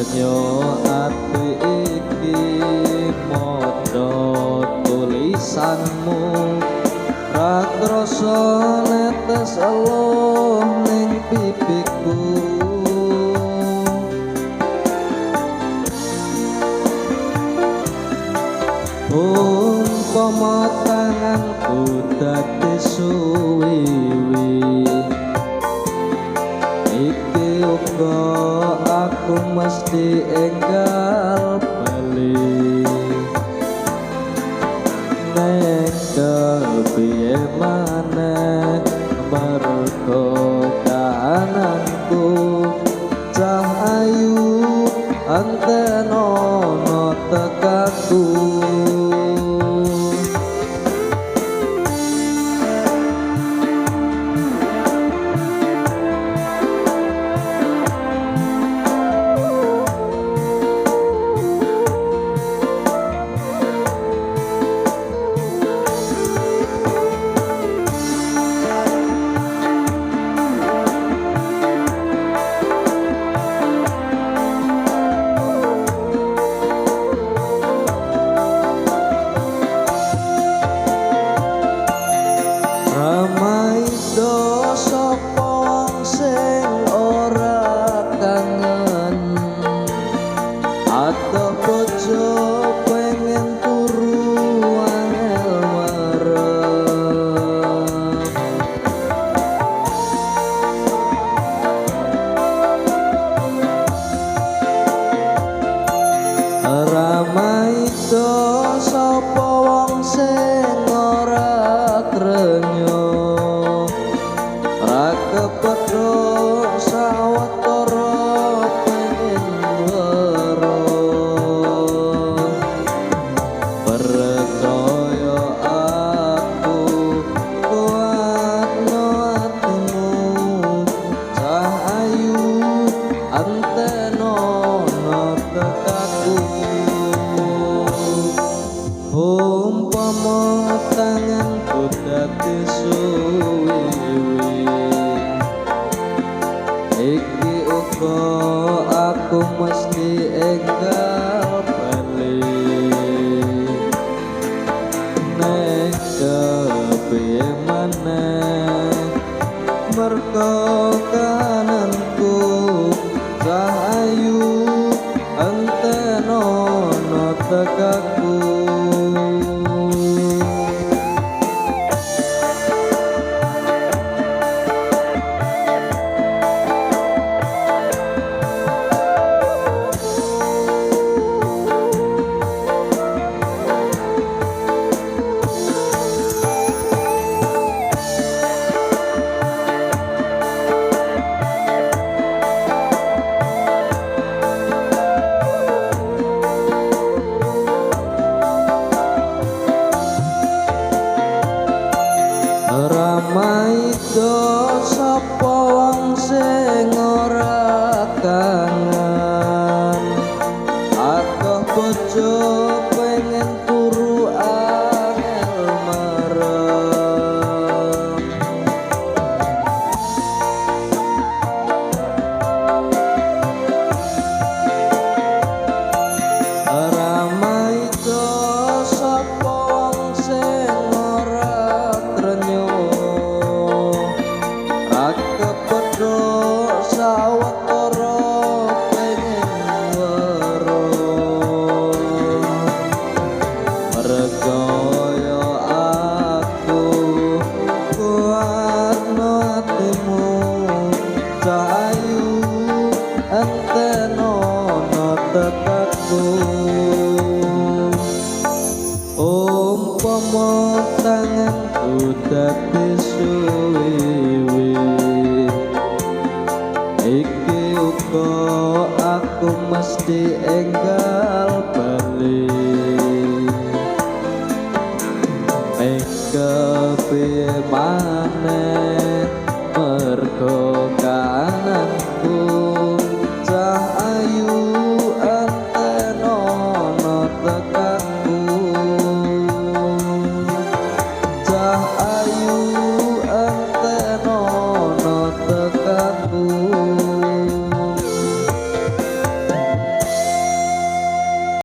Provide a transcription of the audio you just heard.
Yo ati iki maca tulisanmu ra krasa netes eluh ning pipiku umpama tanganku dadi suwiwi iki uga aku mesti enggal bali nenggal piye maneh mergo kahananku cah ayu anten ono tekaku sapa wong sing ora krenyo ra kepethuk sawetara pengin weruh percaya aku kuatno atimu cah ayu anteno tekaku umpama tanganku dadi suwiwi iki uga aku mesti enggal bali nek kepiye maneh mergo